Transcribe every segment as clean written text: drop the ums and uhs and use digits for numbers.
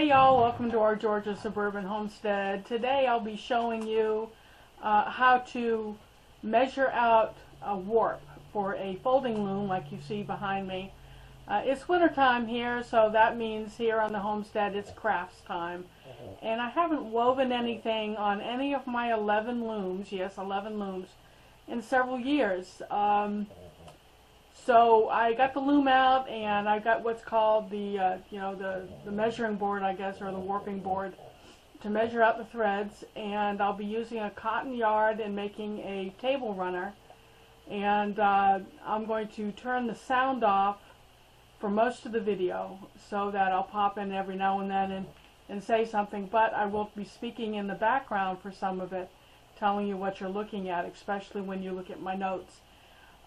Hi y'all, welcome to our Georgia Suburban Homestead. Today I'll be showing you how to measure out a warp for a folding loom like you see behind me. It's winter time here, so that means here on the homestead it's crafts time. And I haven't woven anything on any of my 11 looms, yes 11 looms, in several years. So I got the loom out, and I got what's called the measuring board, I guess, or the warping board, to measure out the threads. And I'll be using a cotton yarn and making a table runner. And I'm going to turn the sound off for most of the video so that I'll pop in every now and then and say something. But I will be speaking in the background for some of it, telling you what you're looking at, especially when you look at my notes.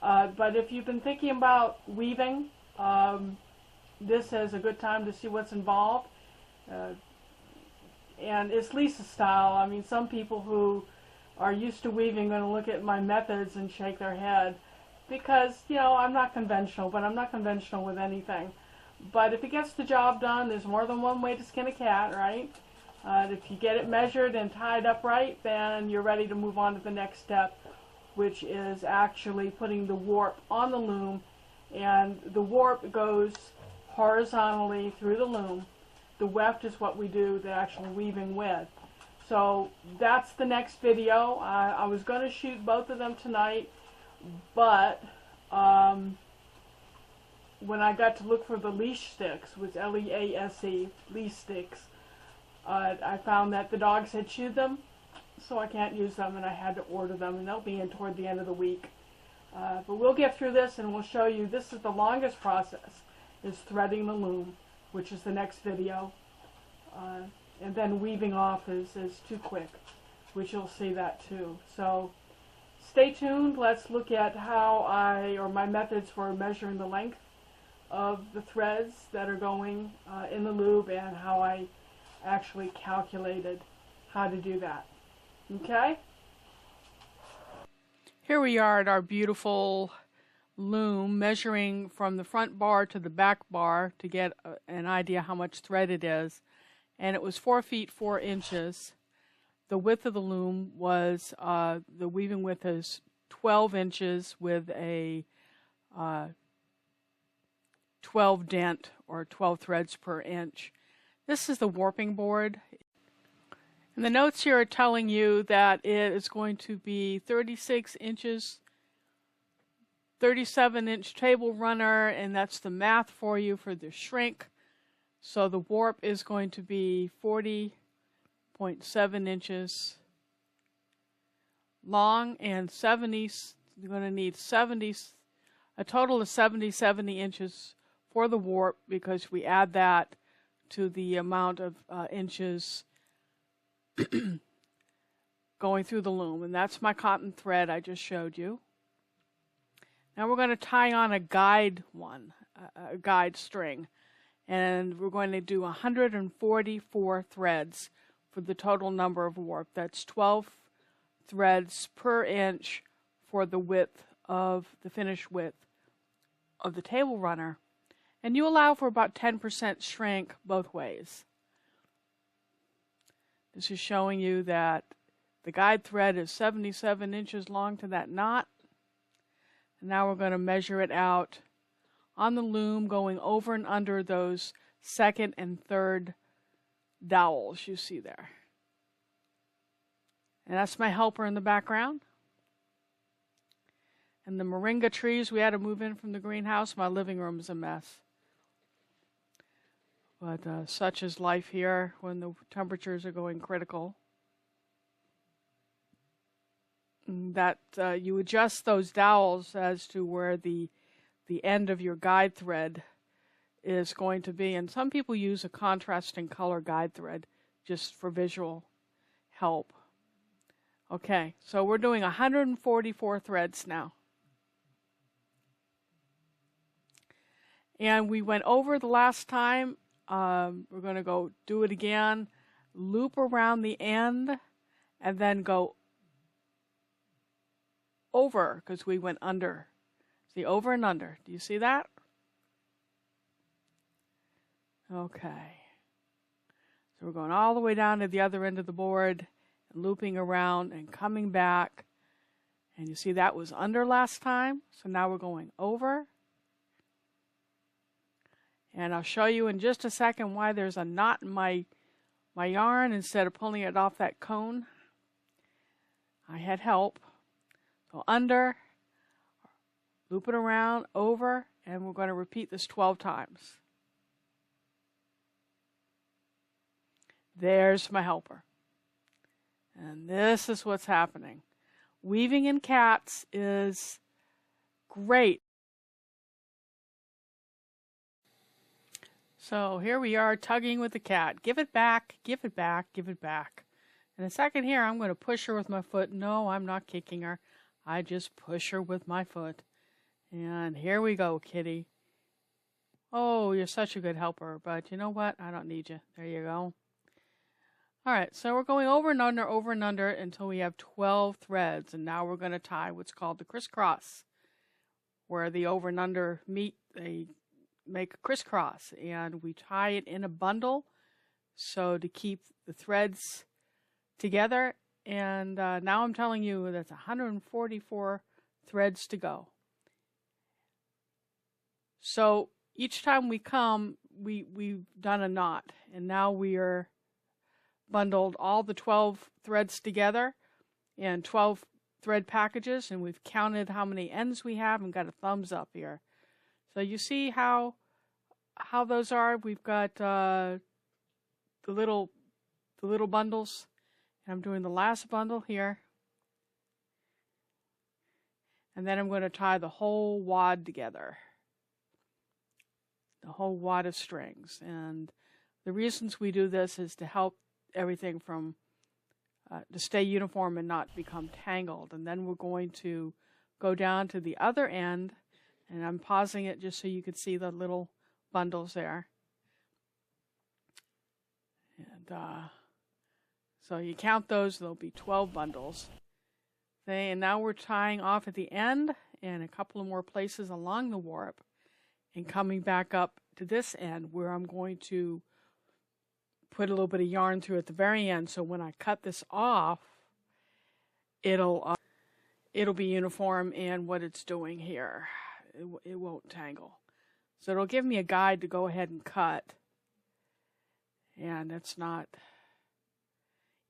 But if you've been thinking about weaving, this is a good time to see what's involved. And it's Lisa style. I mean, some people who are used to weaving are going to look at my methods and shake their head because, you know, I'm not conventional, but I'm not conventional with anything. But if it gets the job done, there's more than one way to skin a cat, right? If you get it measured and tied up right, then you're ready to move on to the next step, which is actually putting the warp on the loom. And the warp goes horizontally through the loom. The weft is what we do the actual weaving with. So that's the next video. I was going to shoot both of them tonight, but when I got to look for the leash sticks, with L-E-A-S-E, leash sticks, I found that the dogs had chewed them, so I can't use them, and I had to order them, and they'll be in toward the end of the week. But we'll get through this, and we'll show you. This is the longest process, is threading the loom, which is the next video. And then weaving off is too quick, which you'll see that too. So stay tuned. Let's look at how my methods for measuring the length of the threads that are going in the loop, and how I actually calculated how to do that. Okay? Here we are at our beautiful loom, measuring from the front bar to the back bar to get an idea how much thread it is. And it was 4 feet 4 inches. The width of the loom was, the weaving width is 12 inches with a 12 dent, or 12 threads per inch. This is the warping board. And the notes here are telling you that it is going to be 36 inches, 37-inch table runner, and that's the math for you for the shrink. So the warp is going to be 40.7 inches long, and 70, you're going to need 70, a total of 70 inches for the warp, because we add that to the amount of inches going through the loom. And that's my cotton thread I just showed you. Now we're going to tie on a guide a guide string. And we're going to do 144 threads for the total number of warp. That's 12 threads per inch for the width of the finished width of the table runner. And you allow for about 10% shrink both ways. This is showing you that the guide thread is 77 inches long to that knot. And now we're going to measure it out on the loom, going over and under those second and third dowels you see there. And that's my helper in the background. And the moringa trees we had to move in from the greenhouse. My living room is a mess. But such is life here when the temperatures are going critical. That you adjust those dowels as to where the end of your guide thread is going to be. And some people use a contrasting color guide thread just for visual help. Okay, so we're doing 144 threads now. And we went over the last time. We're going to go do it again, loop around the end, and then go over, because we went under. See, over and under. Do you see that? Okay. So we're going all the way down to the other end of the board, and looping around and coming back. And you see that was under last time, so now we're going over. And I'll show you in just a second why there's a knot in my yarn instead of pulling it off that cone. I had help. So under, loop it around, over, and we're going to repeat this 12 times. There's my helper. And this is what's happening. Weaving in cats is great. So here we are tugging with the cat. Give it back, give it back, give it back. In a second here, I'm going to push her with my foot. No, I'm not kicking her. I just push her with my foot. And here we go, kitty. Oh, you're such a good helper, but you know what? I don't need you. There you go. All right, so we're going over and under until we have 12 threads. And now we're going to tie what's called the crisscross, where the over and under meet, they make a crisscross. And we tie it in a bundle so to keep the threads together. And now I'm telling you that's 144 threads to go. So each time we come, we've done a knot. And now we are bundled all the 12 threads together in 12 thread packages, and we've counted how many ends we have and got a thumbs up here. So you see how those are. We've got the little bundles, and I'm doing the last bundle here, and then I'm going to tie the whole wad together, the whole wad of strings. And the reasons we do this is to help everything from to stay uniform and not become tangled. And then we're going to go down to the other end, and I'm pausing it just so you can see the little bundles there. And so you count those, there'll be 12 bundles. And now we're tying off at the end and a couple of more places along the warp, and coming back up to this end where I'm going to put a little bit of yarn through at the very end, so when I cut this off, it'll be uniform in what it's doing here. It won't tangle. So it'll give me a guide to go ahead and cut, and it's not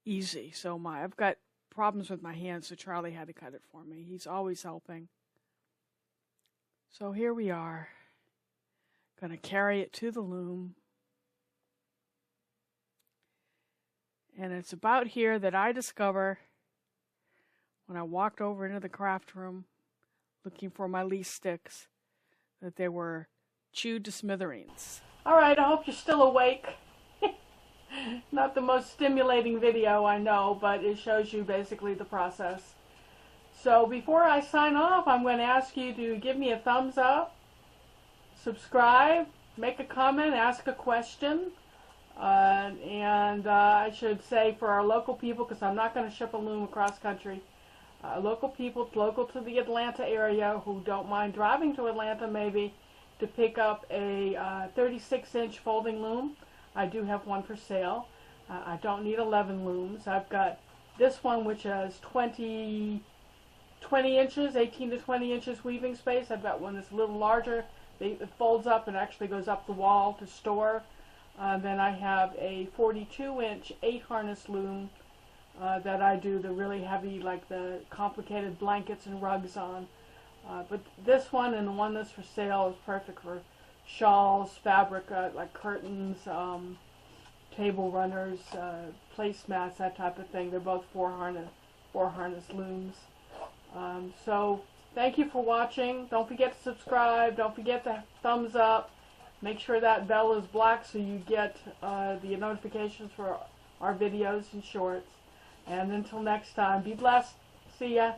easy. So I've got problems with my hands, so Charlie had to cut it for me. He's always helping. So here we are, going to carry it to the loom. And it's about here that I discover, when I walked over into the craft room looking for my least sticks, that they were chewed to smithereens. All right, I hope you're still awake. Not the most stimulating video, I know, but it shows you basically the process. So before I sign off, I'm going to ask you to give me a thumbs up, subscribe, make a comment, ask a question. I should say for our local people, because I'm not going to ship a loom across country, local people local to the Atlanta area who don't mind driving to Atlanta maybe to pick up a 36-inch folding loom. I do have one for sale. I don't need 11 looms. I've got this one which has 20 inches, 18 to 20 inches weaving space. I've got one that's a little larger. It folds up and actually goes up the wall to store. Then I have a 42-inch 8-harness loom that I do the really heavy, like the complicated blankets and rugs on. But this one and the one that's for sale is perfect for shawls, fabric, like curtains, table runners, placemats, that type of thing. They're both 4-harness looms. So thank you for watching. Don't forget to subscribe. Don't forget to thumbs up. Make sure that bell is black so you get the notifications for our videos and shorts. And until next time, be blessed. See ya.